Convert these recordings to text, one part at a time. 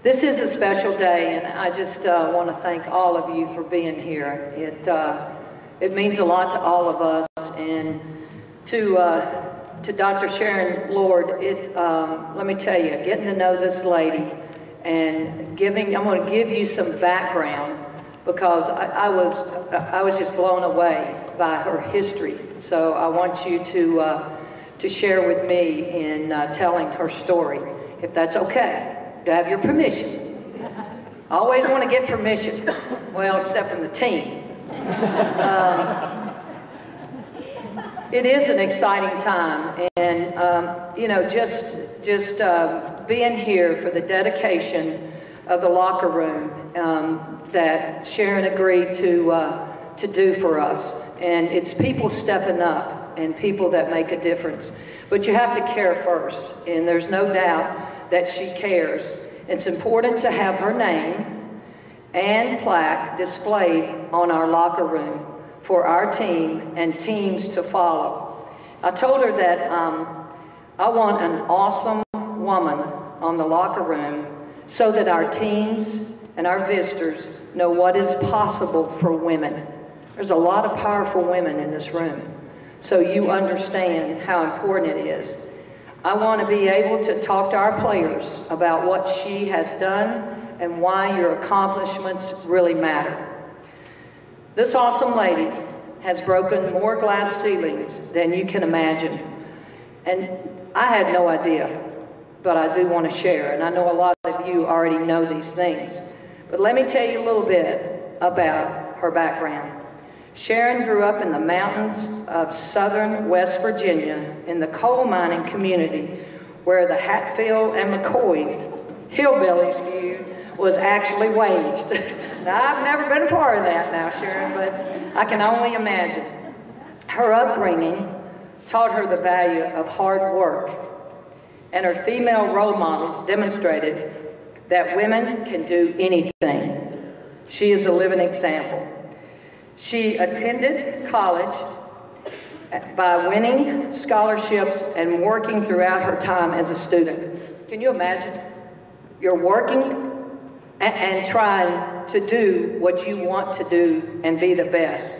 This is a special day, and I just want to thank all of you for being here. It means a lot to all of us, and to Dr. Sharon Lord, let me tell you, getting to know this lady and I'm going to give you some background because I was just blown away by her history. So I want you to share with me in telling her story, if that's okay. Do I have your permission? I always want to get permission. Well, except from the team. It is an exciting time, and you know, just being here for the dedication of the locker room that Sharon agreed to do for us, and it's people stepping up and people that make a difference. But you have to care first, and there's no doubt that she cares. It's important to have her name and plaque displayed on our locker room for our team and teams to follow. I told her that I want an awesome woman on the locker room so that our teams and our visitors know what is possible for women. There's a lot of powerful women in this room, so you understand how important it is. I want to be able to talk to our players about what she has done and why your accomplishments really matter. This awesome lady has broken more glass ceilings than you can imagine. And I had no idea, but I do want to share. And I know a lot of you already know these things. But let me tell you a little bit about her background. Sharon grew up in the mountains of southern West Virginia in the coal mining community where the Hatfield and McCoy's hillbillies feud was actually waged. Now, I've never been a part of that now, Sharon, but I can only imagine. Her upbringing taught her the value of hard work, and her female role models demonstrated that women can do anything. She is a living example. She attended college by winning scholarships and working throughout her time as a student. Can you imagine? You're working and trying to do what you want to do and be the best.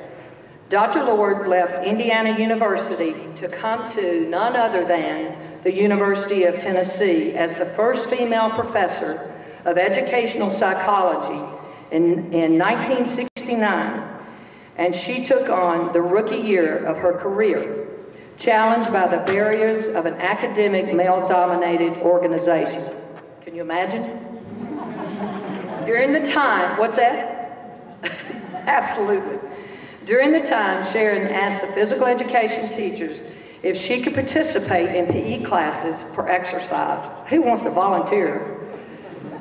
Dr. Lord left Indiana University to come to none other than the University of Tennessee as the first female professor of educational psychology in 1969. And she took on the rookie year of her career, challenged by the barriers of an academic, male-dominated organization. Can you imagine? During the time, what's that? Absolutely. During the time, Sharon asked the physical education teachers if she could participate in PE classes for exercise. Who wants to volunteer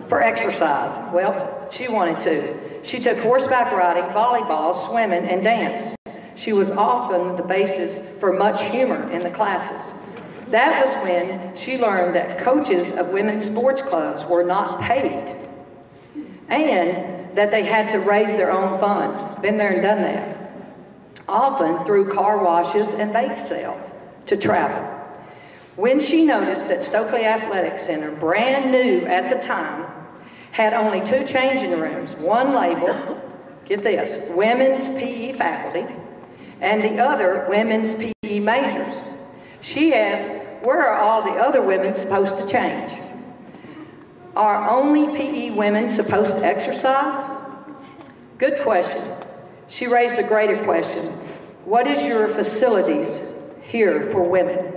for exercise? Well, she wanted to. She took horseback riding, volleyball, swimming, and dance. She was often the basis for much humor in the classes. That was when she learned that coaches of women's sports clubs were not paid and that they had to raise their own funds. Been there and done that. Often through car washes and bake sales to travel. When she noticed that Stokely Athletic Center, brand new at the time, had only 2 changing rooms, one labeled, get this, women's PE faculty, and the other women's PE majors. She asked, where are all the other women supposed to change? Are only PE women supposed to exercise? Good question. She raised a greater question. What is your facilities here for women?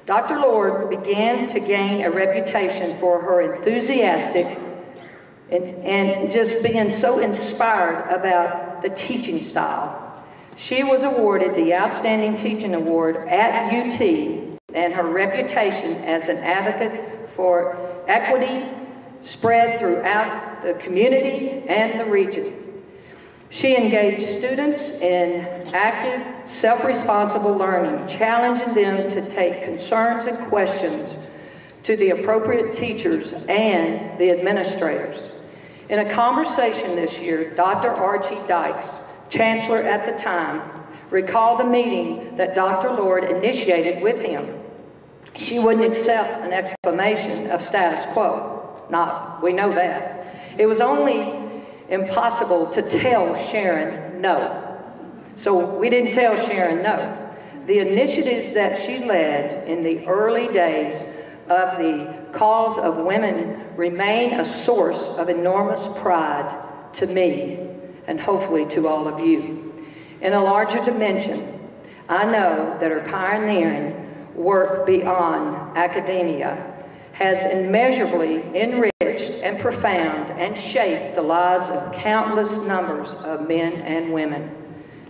Dr. Lord began to gain a reputation for her enthusiastic and just being so inspired about the teaching style. She was awarded the Outstanding Teaching Award at UT, and her reputation as an advocate for equity spread throughout the community and the region. She engaged students in active, self-responsible learning, challenging them to take concerns and questions to the appropriate teachers and the administrators. In a conversation this year, Dr. Archie Dykes, chancellor at the time, recalled a meeting that Dr. Lord initiated with him. She wouldn't accept an explanation of status quo. We know that. It was only impossible to tell Sharon no. So we didn't tell Sharon no. The initiatives that she led in the early days of the cause of women remain a source of enormous pride to me and hopefully to all of you. In a larger dimension, I know that her pioneering work beyond academia has immeasurably enriched and profound and shaped the lives of countless numbers of men and women.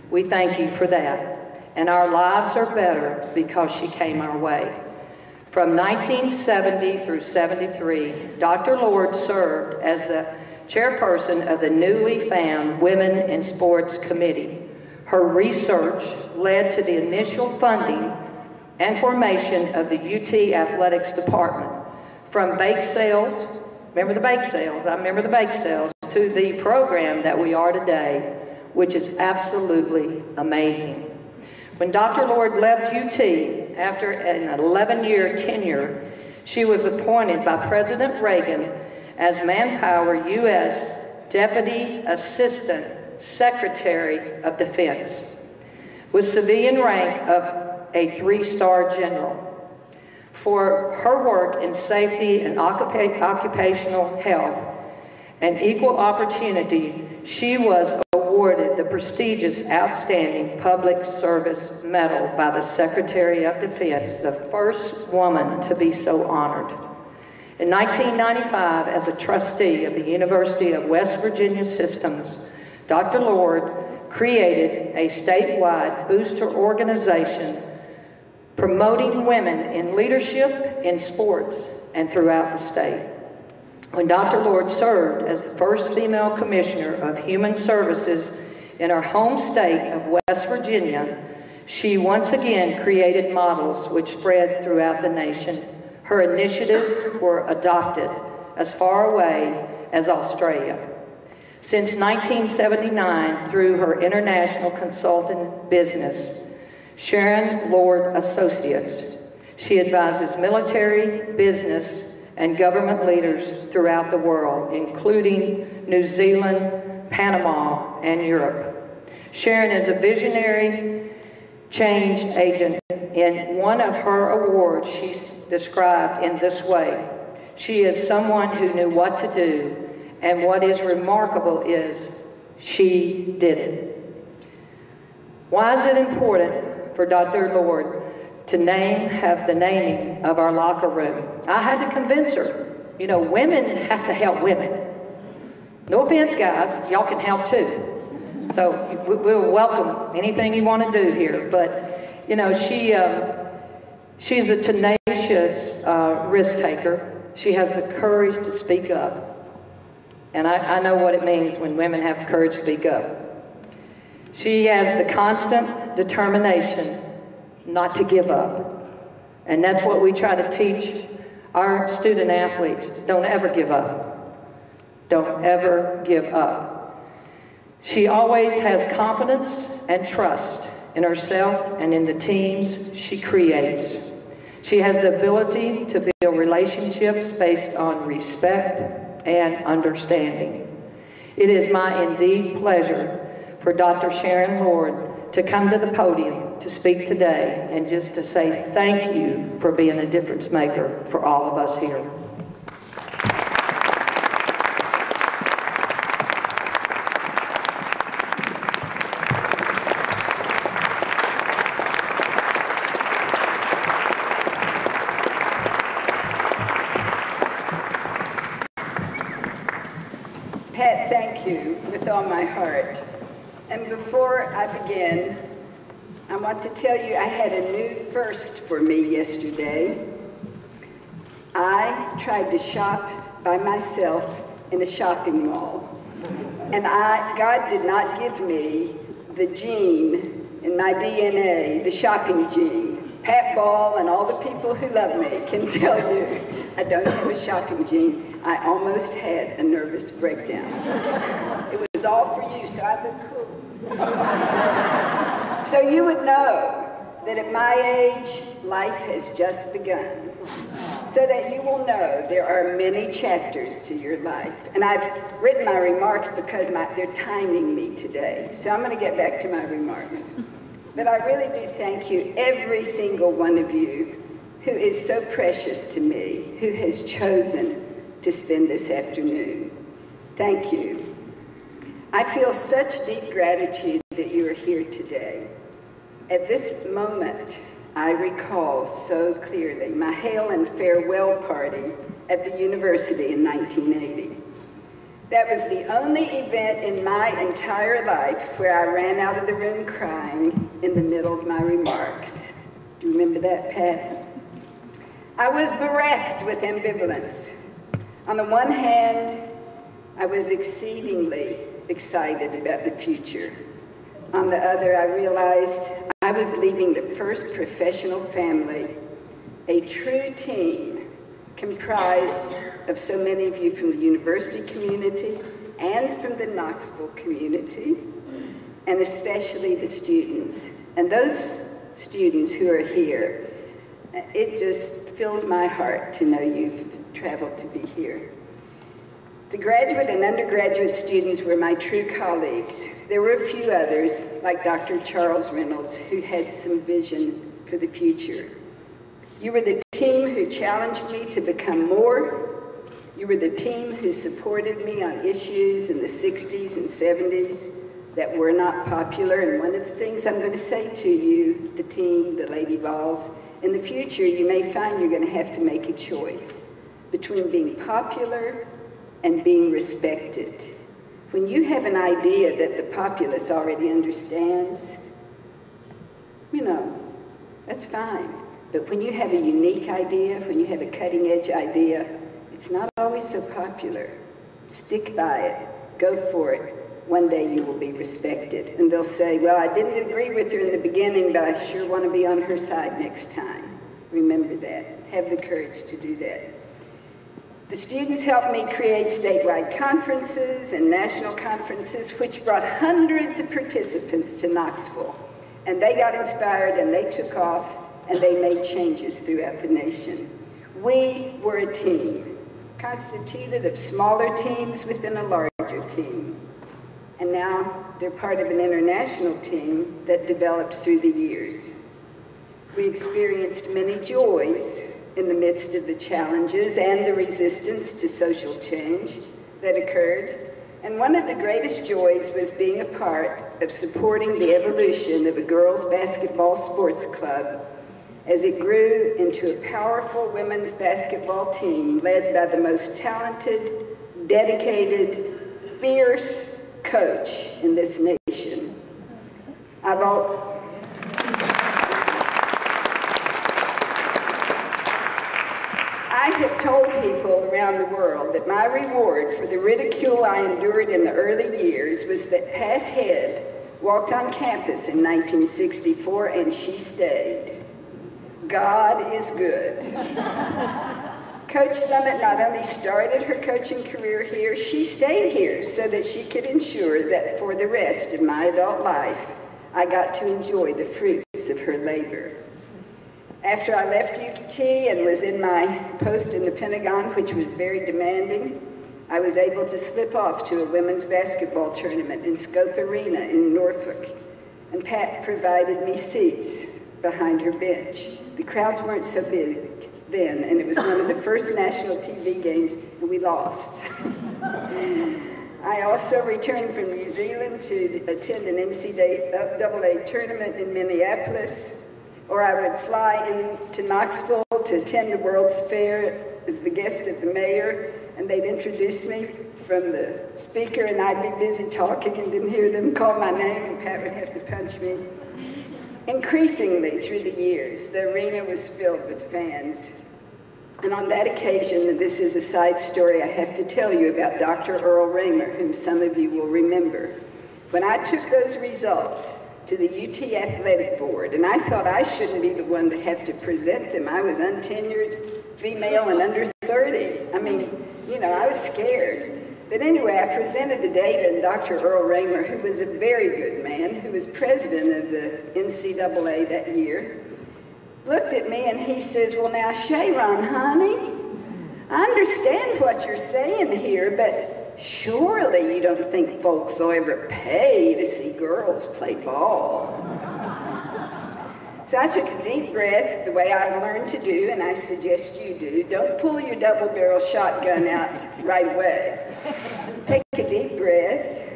We thank you for that. And our lives are better because she came our way. From 1970 through 73, Dr. Lord served as the chairperson of the newly found Women in Sports Committee. Her research led to the initial funding and formation of the UT Athletics Department. From bake sales, remember the bake sales, I remember the bake sales, to the program that we are today, which is absolutely amazing. When Dr. Lord left UT after an 11-year tenure, she was appointed by President Reagan as Manpower U.S. Deputy Assistant Secretary of Defense, with civilian rank of a 3-star general. For her work in safety and occupational health and equal opportunity, she was awarded the prestigious Outstanding Public Service Medal by the Secretary of Defense, the first woman to be so honored. In 1995, as a trustee of the University of West Virginia Systems, Dr. Lord created a statewide booster organization promoting women in leadership, in sports, and throughout the state. When Dr. Lord served as the first female commissioner of human services in her home state of West Virginia, she once again created models which spread throughout the nation. Her initiatives were adopted as far away as Australia. Since 1979, through her international consulting business, Sharon Lord Associates, she advises military, business, and government leaders throughout the world, including New Zealand, Panama, and Europe. Sharon is a visionary change agent. In one of her awards, she's described in this way: she is someone who knew what to do, and what is remarkable is she did it. Why is it important for Dr. Lord to have the naming of our locker room? I had to convince her. You know, women have to help women. No offense, guys, y'all can help too. So we'll welcome anything you want to do here. But, you know, she's a tenacious risk taker. She has the courage to speak up. And I know what it means when women have the courage to speak up. She has the constant determination not to give up. And that's what we try to teach our student athletes. Don't ever give up. Don't ever give up. She always has confidence and trust in herself and in the teams she creates. She has the ability to build relationships based on respect and understanding. It is my indeed pleasure for Dr. Sharon Lord to come to the podium to speak today and just to say thank you for being a difference maker for all of us here. Pat, thank you with all my heart. And before I begin, I want to tell you I had a new first for me yesterday. I tried to shop by myself in a shopping mall. And God did not give me the gene in my DNA, the shopping gene. Pat Ball and all the people who love me can tell you I don't have a shopping gene. I almost had a nervous breakdown. It was all for you, so I look cool. So you would know that at my age, life has just begun. so that you will know there are many chapters to your life. And I've written my remarks because they're timing me today. So I'm going to get back to my remarks. But I really do thank you, every single one of you who is so precious to me, who has chosen to spend this afternoon. Thank you. I feel such deep gratitude that you are here today. At this moment, I recall so clearly my hail and farewell party at the university in 1980. That was the only event in my entire life where I ran out of the room crying in the middle of my remarks. Do you remember that, Pat? I was bereft with ambivalence. On the one hand, I was exceedingly excited about the future. On the other, I realized I was leaving the first professional family, a true team comprised of so many of you from the university community and from the Knoxville community, and especially the students. And those students who are here, it just fills my heart to know you've traveled to be here. The graduate and undergraduate students were my true colleagues. There were a few others, like Dr. Charles Reynolds, who had some vision for the future. You were the team who challenged me to become more. You were the team who supported me on issues in the 60s and 70s that were not popular. And one of the things I'm going to say to you, the team, the Lady Vols, in the future, you may find you're going to have to make a choice between being popular and being respected. When you have an idea that the populace already understands, you know, that's fine. But when you have a unique idea, when you have a cutting-edge idea, it's not always so popular. Stick by it. Go for it. One day you will be respected. And they'll say, well, I didn't agree with her in the beginning, but I sure want to be on her side next time. Remember that. Have the courage to do that. The students helped me create statewide conferences and national conferences, which brought hundreds of participants to Knoxville. And they got inspired and they took off and they made changes throughout the nation. We were a team, constituted of smaller teams within a larger team. And now they're part of an international team that developed through the years. We experienced many joys in the midst of the challenges and the resistance to social change that occurred. And one of the greatest joys was being a part of supporting the evolution of a girls' basketball sports club as it grew into a powerful women's basketball team led by the most talented, dedicated, fierce coach in this nation. I have told people around the world that my reward for the ridicule I endured in the early years was that Pat Head walked on campus in 1964 and she stayed. God is good. Coach Summit not only started her coaching career here, she stayed here so that she could ensure that for the rest of my adult life, I got to enjoy the fruits of her labor. After I left UT and was in my post in the Pentagon, which was very demanding, I was able to slip off to a women's basketball tournament in Scope Arena in Norfolk, and Pat provided me seats behind her bench. The crowds weren't so big then, and it was one of the first national TV games, and we lost. I also returned from New Zealand to attend an NCAA tournament in Minneapolis, or I would fly into Knoxville to attend the World's Fair as the guest of the mayor, and they'd introduce me from the speaker, and I'd be busy talking and didn't hear them call my name, and Pat would have to punch me. Increasingly through the years, the arena was filled with fans. And on that occasion, and this is a side story I have to tell you about Dr. Earl Raymer, whom some of you will remember. When I took those results to the UT Athletic Board, and I thought I shouldn't be the one to have to present them. I was untenured, female, and under 30. I mean, you know, I was scared. But anyway, I presented the data, and Dr. Earl Raymer, who was a very good man, who was president of the NCAA that year, looked at me and he says, well, now, Sharon, honey, I understand what you're saying here, but surely you don't think folks will ever pay to see girls play ball. So I took a deep breath, the way I've learned to do, and I suggest you do. Don't pull your double-barrel shotgun out right away. Take a deep breath,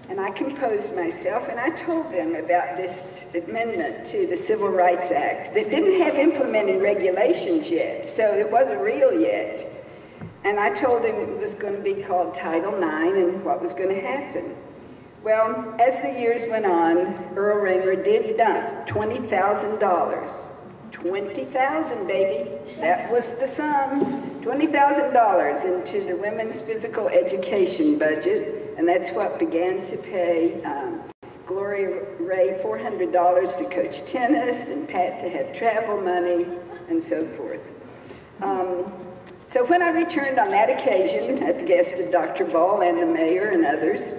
and I composed myself, and I told them about this amendment to the Civil Rights Act that didn't have implemented regulations yet, so it wasn't real yet. And I told them it was going to be called Title IX and what was going to happen. Well, as the years went on, Earl Raymer did dump $20,000. $20,000, baby. That was the sum. $20,000 into the women's physical education budget, and that's what began to pay Gloria Ray $400 to coach tennis, and Pat to have travel money, and so forth. So when I returned on that occasion, at the guest of Dr. Ball and the mayor and others,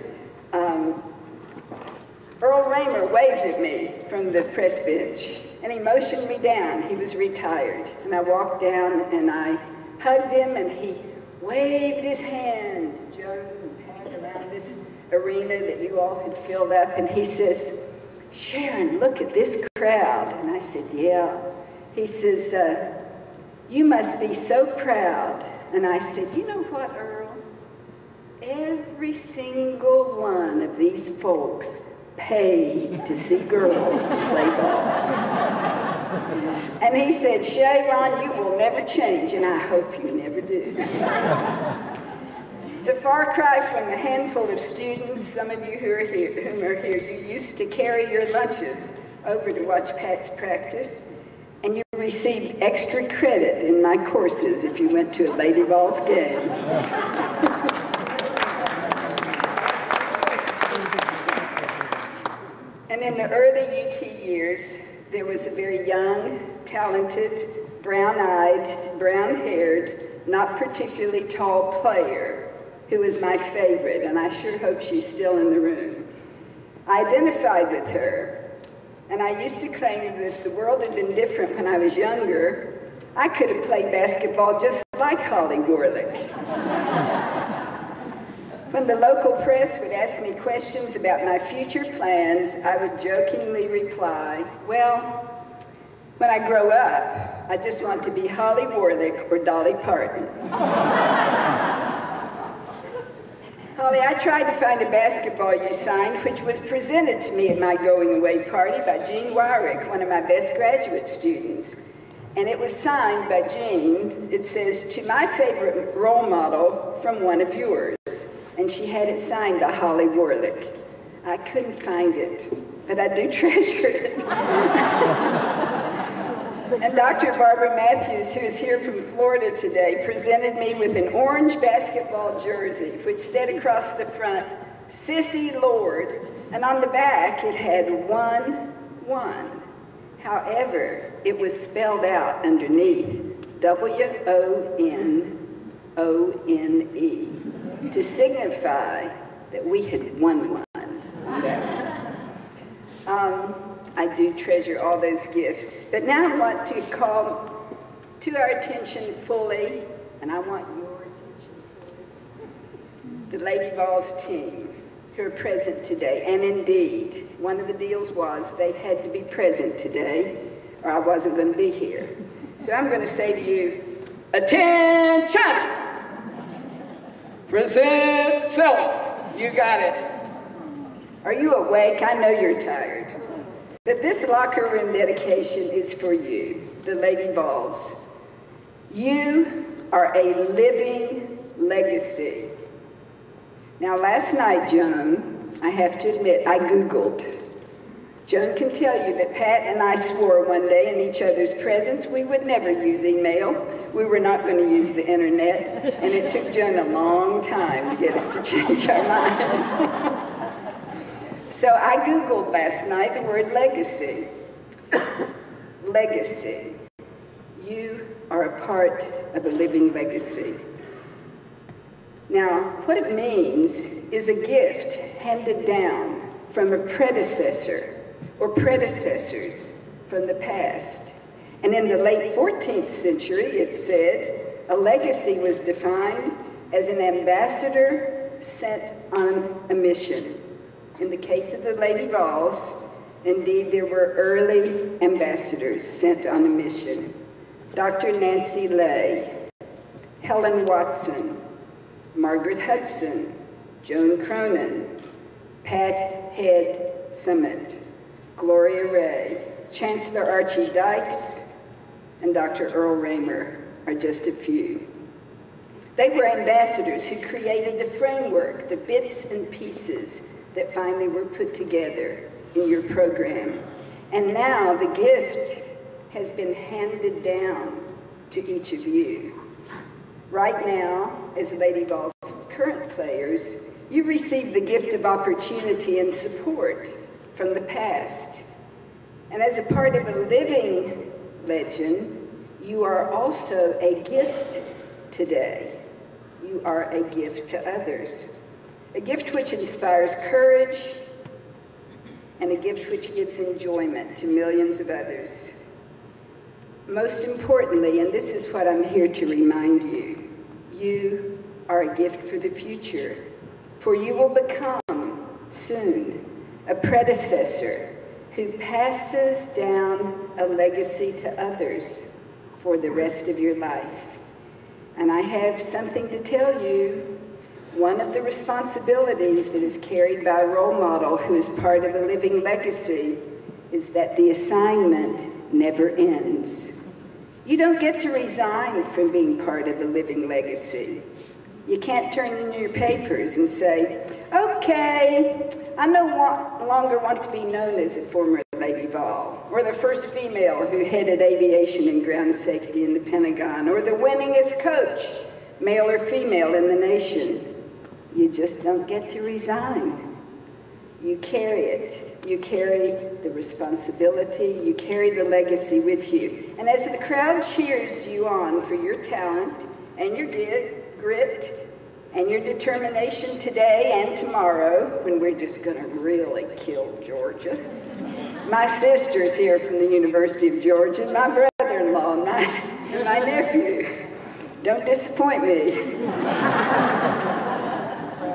Earl Raymer waved at me from the press bench, and he motioned me down. He was retired. And I walked down, and I hugged him, and he waved his hand, Joan and Pat, around this arena that you all had filled up, and he says, Sharon, look at this crowd. And I said, yeah. He says, you must be so proud. And I said, you know what, Earl? Every single one of these folks pay to see girls play ball. And he said, Sharon, you will never change, and I hope you never do. It's a far cry from the handful of students, some of you whom are here, you used to carry your lunches over to watch Pat's practice, and you received extra credit in my courses if you went to a Lady Vols game. And in the early UT years, there was a very young, talented, brown-eyed, brown-haired, not particularly tall player who was my favorite, and I sure hope she's still in the room. I identified with her, and I used to claim that if the world had been different when I was younger, I could have played basketball just like Holly Warlick. When the local press would ask me questions about my future plans, I would jokingly reply, well, when I grow up, I just want to be Holly Warlick or Dolly Parton. Holly, I tried to find a basketball you signed, which was presented to me at my going-away party by Jean Wyrick, one of my best graduate students. And it was signed by Jean. It says, to my favorite role model from one of yours. And she had it signed by Holly Warlick. I couldn't find it, but I do treasure it. And Dr. Barbara Matthews, who is here from Florida today, presented me with an orange basketball jersey, which said across the front, Sissy Lord, and on the back it had 1-1. However, it was spelled out underneath, W-O-N-O-N-E. To signify that we had won one. I do treasure all those gifts, but now I want to call to our attention fully, and I want your attention fully, the Lady Vols team who are present today. And indeed, one of the deals was they had to be present today, or I wasn't going to be here. So I'm going to say to you, attention! Present self. You got it. Are you awake? I know you're tired. But this locker room dedication is for you, the Lady Vols. You are a living legacy. Now, last night, Joan, I have to admit, I Googled. Joan can tell you that Pat and I swore one day in each other's presence we would never use email. We were not going to use the internet, and it took Joan a long time to get us to change our minds. So I Googled last night the word legacy. Legacy. You are a part of a living legacy. Now, what it means is a gift handed down from a predecessor or predecessors from the past. And in the late 14th century, it said, a legacy was defined as an ambassador sent on a mission. In the case of the Lady Vols, indeed, there were early ambassadors sent on a mission. Dr. Nancy Lay, Helen Watson, Margaret Hudson, Joan Cronin, Pat Head Summitt, Gloria Ray, Chancellor Archie Dykes, and Dr. Earl Raymer are just a few. They were ambassadors who created the framework, the bits and pieces that finally were put together in your program. And now the gift has been handed down to each of you. Right now, as Lady Vols current players, you've received the gift of opportunity and support from the past. And as a part of a living legend, you are also a gift today. You are a gift to others. A gift which inspires courage, and a gift which gives enjoyment to millions of others. Most importantly, and this is what I'm here to remind you, you are a gift for the future, for you will become, soon, a predecessor who passes down a legacy to others for the rest of your life. And I have something to tell you. One of the responsibilities that is carried by a role model who is part of a living legacy is that the assignment never ends. You don't get to resign from being part of a living legacy. You can't turn in your papers and say, okay, I no longer want to be known as a former Lady Vol, or the first female who headed aviation and ground safety in the Pentagon, or the winningest coach, male or female, in the nation. You just don't get to resign. You carry it. You carry the responsibility. You carry the legacy with you. And as the crowd cheers you on for your talent and your grit and your determination today and tomorrow, when we're just going to really kill Georgia. My sister's here from the University of Georgia, my brother-in-law, and my nephew. Don't disappoint me.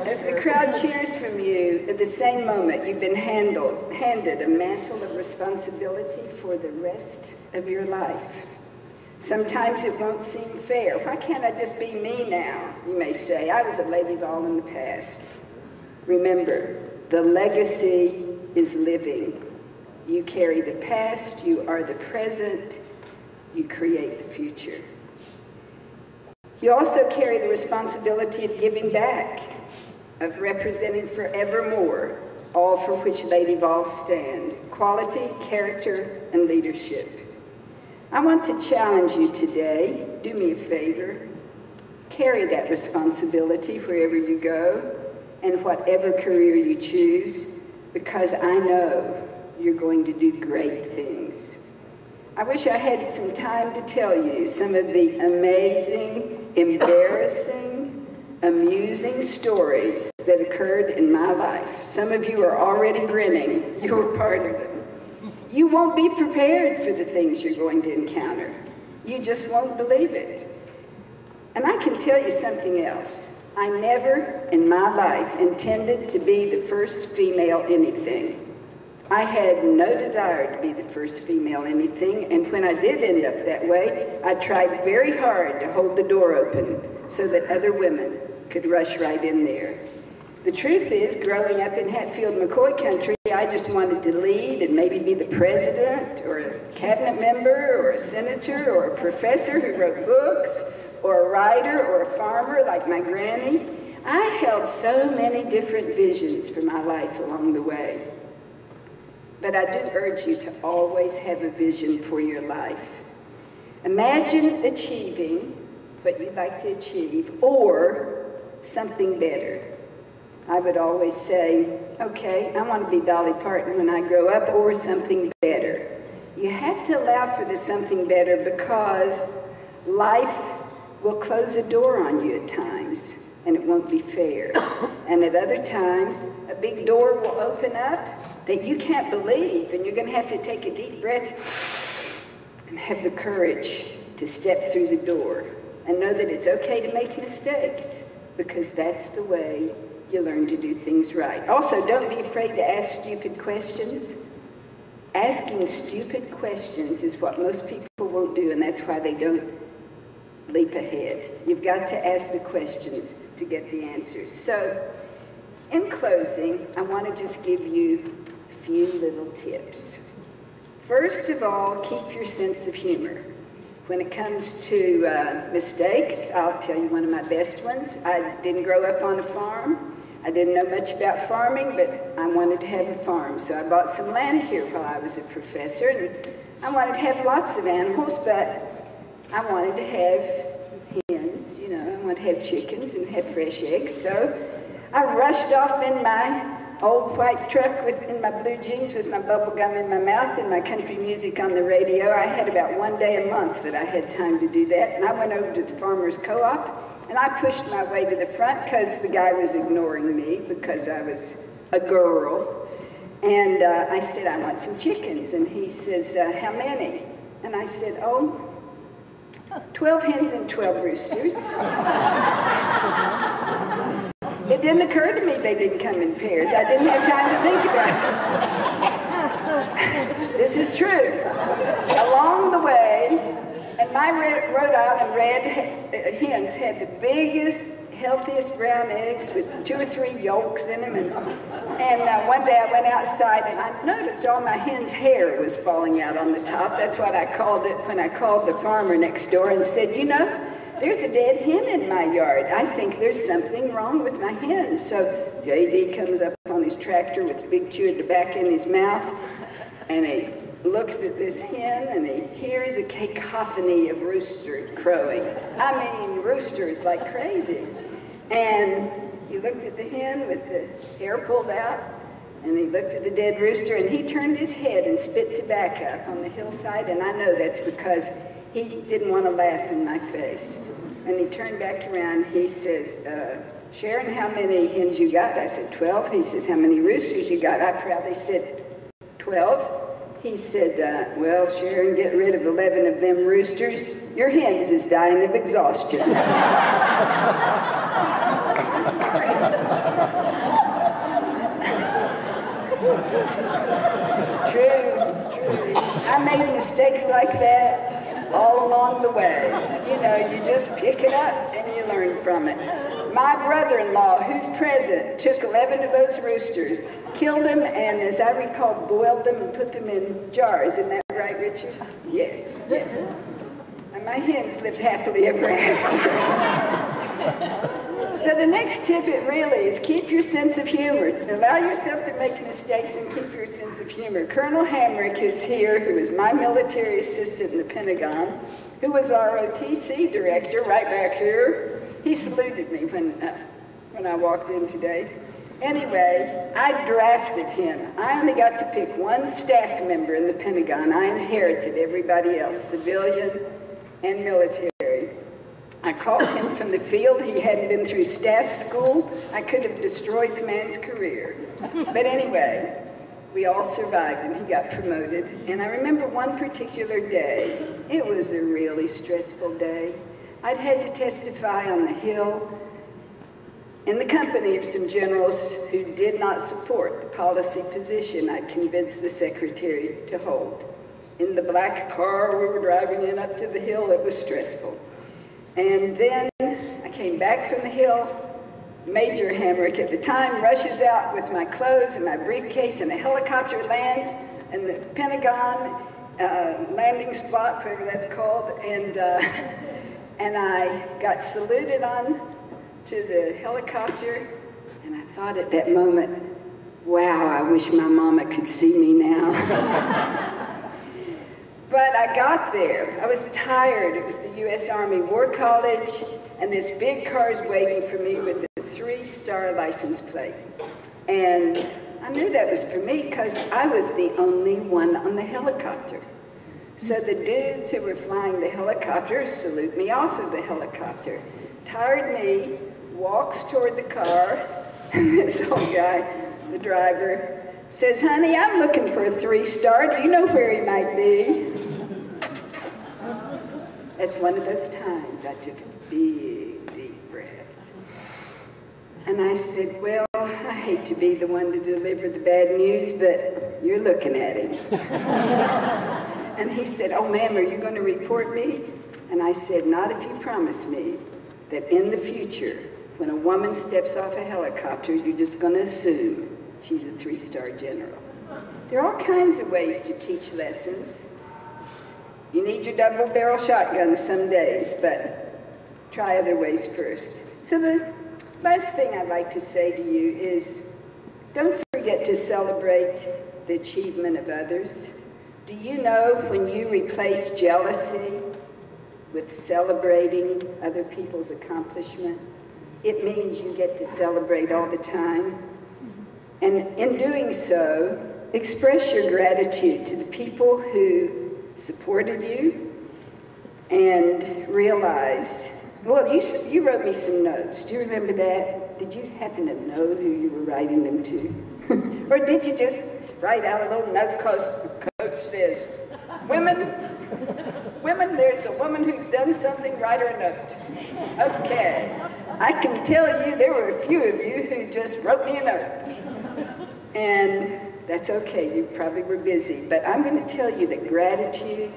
As the crowd cheers from you, at the same moment, you've been handed a mantle of responsibility for the rest of your life. Sometimes it won't seem fair. Why can't I just be me now? You may say, I was a Lady Vol in the past. Remember, the legacy is living. You carry the past, you are the present, you create the future. You also carry the responsibility of giving back, of representing forevermore all for which Lady Vols stand: quality, character, and leadership. I want to challenge you today, do me a favor, carry that responsibility wherever you go and whatever career you choose, because I know you're going to do great things. I wish I had some time to tell you some of the amazing, embarrassing, amusing stories that occurred in my life. Some of you are already grinning. You were part of them. You won't be prepared for the things you're going to encounter. You just won't believe it. And I can tell you something else. I never in my life intended to be the first female anything. I had no desire to be the first female anything, and when I did end up that way, I tried very hard to hold the door open so that other women could rush right in there. The truth is, growing up in Hatfield-McCoy country, I just wanted to lead and maybe be the president or a cabinet member or a senator or a professor who wrote books or a writer or a farmer like my granny. I held so many different visions for my life along the way. But I do urge you to always have a vision for your life. Imagine achieving what you'd like to achieve or something better. I would always say, okay, I want to be Dolly Parton when I grow up, or something better. You have to allow for the something better because life will close a door on you at times, and it won't be fair. And at other times, a big door will open up that you can't believe, and you're going to have to take a deep breath and have the courage to step through the door and know that it's okay to make mistakes, because that's the way you learn to do things right. Also, don't be afraid to ask stupid questions. Asking stupid questions is what most people won't do, and that's why they don't leap ahead. You've got to ask the questions to get the answers. So, in closing, I want to just give you a few little tips. First of all, keep your sense of humor. When it comes to mistakes, I'll tell you one of my best ones. I didn't grow up on a farm. I didn't know much about farming, but I wanted to have a farm. So I bought some land here while I was a professor, and I wanted to have lots of animals, but I wanted to have hens, you know, I wanted to have chickens and have fresh eggs. So I rushed off in my old white truck in my blue jeans with my bubble gum in my mouth and my country music on the radio. I had about one day a month that I had time to do that, and I went over to the farmer's co-op, and I pushed my way to the front because the guy was ignoring me because I was a girl. And I said, I want some chickens. And he says, how many? And I said, 12 hens and 12 roosters. It didn't occur to me they didn't come in pairs. I didn't have time to think about it. This is true. Along the way, and my Rhode Island red hens had the biggest, healthiest brown eggs with 2 or 3 yolks in them. And one day I went outside and I noticed all my hens' hair was falling out on the top. That's what I called it when I called the farmer next door and said, you know, there's a dead hen in my yard. I think there's something wrong with my hens. So J.D. comes up on his tractor with a big chew of tobacco in his mouth, and he looks at this hen, and he hears a cacophony of roosters crowing. I mean, roosters like crazy. And he looked at the hen with the hair pulled out, and he looked at the dead rooster, and he turned his head and spit tobacco up on the hillside, and I know that's because he didn't want to laugh in my face. And he turned back around, he says, Sharon, how many hens you got? I said, 12. He says, how many roosters you got? I proudly said, 12. He said, well, Sharon, get rid of 11 of them roosters. Your hens is dying of exhaustion. True, it's true. I made mistakes like that all along the way. You know, you just pick it up and you learn from it. My brother-in-law, who's present, took 11 of those roosters, killed them, and as I recall, boiled them and put them in jars. Isn't that right, Richard? Yes, yes. And my hens lived happily ever after. So the next tip, it really is keep your sense of humor. Allow yourself to make mistakes and keep your sense of humor. Colonel Hamrick, who's here, who was my military assistant in the Pentagon, who was our OTC director right back here, he saluted me when I walked in today. Anyway, I drafted him. I only got to pick one staff member in the Pentagon. I inherited everybody else, civilian and military. I called him from the field. He hadn't been through staff school. I could have destroyed the man's career. But anyway, we all survived and he got promoted. And I remember one particular day. It was a really stressful day. I'd had to testify on the Hill in the company of some generals who did not support the policy position I'd convinced the secretary to hold. In the black car we were driving in up to the Hill, it was stressful. And then I came back from the Hill. Major Hamrick at the time rushes out with my clothes and my briefcase, and a helicopter lands in the Pentagon landing spot, whatever that's called, and I got saluted on to the helicopter, and I thought at that moment, wow, I wish my mama could see me now. But I got there. I was tired. It was the U.S. Army War College, and this big car's waiting for me with a 3-star license plate. And I knew that was for me because I was the only one on the helicopter. So the dudes who were flying the helicopter salute me off of the helicopter. Tired me walks toward the car, and this old guy, the driver, says, honey, I'm looking for a 3-star. Do you know where he might be? That's one of those times I took a big, deep breath. And I said, well, I hate to be the one to deliver the bad news, but you're looking at him. And he said, oh, ma'am, are you going to report me? And I said, not if you promise me that in the future, when a woman steps off a helicopter, you're just going to assume she's a 3-star general. There are all kinds of ways to teach lessons. You need your double-barrel shotgun some days, but try other ways first. So the last thing I'd like to say to you is, don't forget to celebrate the achievement of others. Do you know when you replace jealousy with celebrating other people's accomplishment, it means you get to celebrate all the time? And in doing so, express your gratitude to the people who supported you and realize, well, you wrote me some notes. Do you remember that? Did you happen to know who you were writing them to? Or did you just write out a little note because the coach says, women, there's a woman who's done something, write her a note. Okay. I can tell you there were a few of you who just wrote me a note. And that's okay, you probably were busy. But I'm going to tell you that gratitude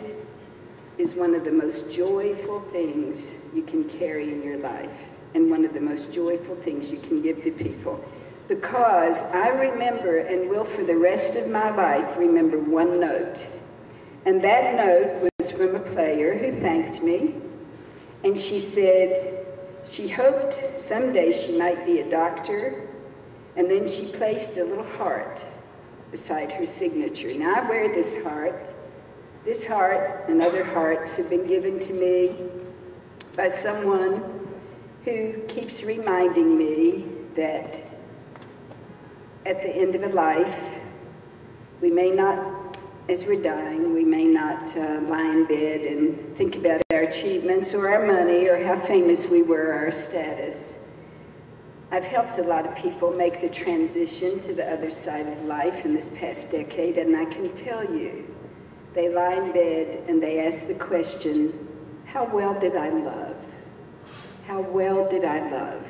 is one of the most joyful things you can carry in your life, and one of the most joyful things you can give to people. Because I remember, and will for the rest of my life, remember one note. And that note was from a player who thanked me. And she said she hoped someday she might be a doctor. And then she placed a little heart beside her signature. Now I wear this heart. This heart and other hearts have been given to me by someone who keeps reminding me that at the end of a life, we may not, as we're dying, we may not lie in bed and think about our achievements or our money or how famous we were or our status. I've helped a lot of people make the transition to the other side of life in this past decade, and I can tell you, they lie in bed and they ask the question, how well did I love? How well did I love?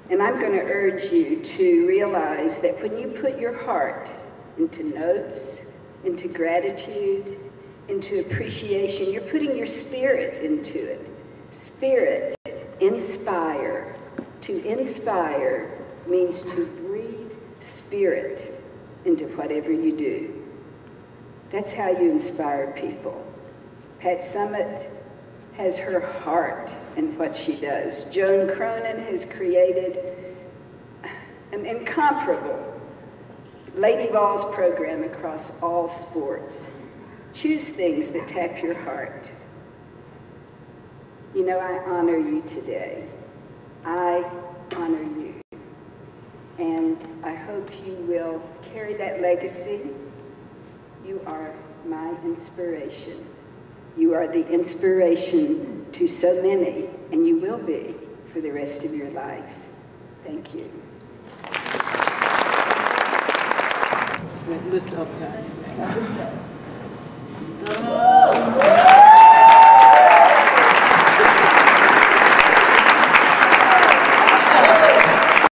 And I'm going to urge you to realize that when you put your heart into notes, into gratitude, into appreciation, you're putting your spirit into it. Spirit, inspire. To inspire means to breathe spirit into whatever you do. That's how you inspire people. Pat Summitt has her heart in what she does. Joan Cronin has created an incomparable Lady Vols program across all sports. Choose things that tap your heart. You know, I honor you today. I honor you. And I hope you will carry that legacy. You are my inspiration. You are the inspiration to so many, and you will be for the rest of your life. Thank you. Lift up, guys.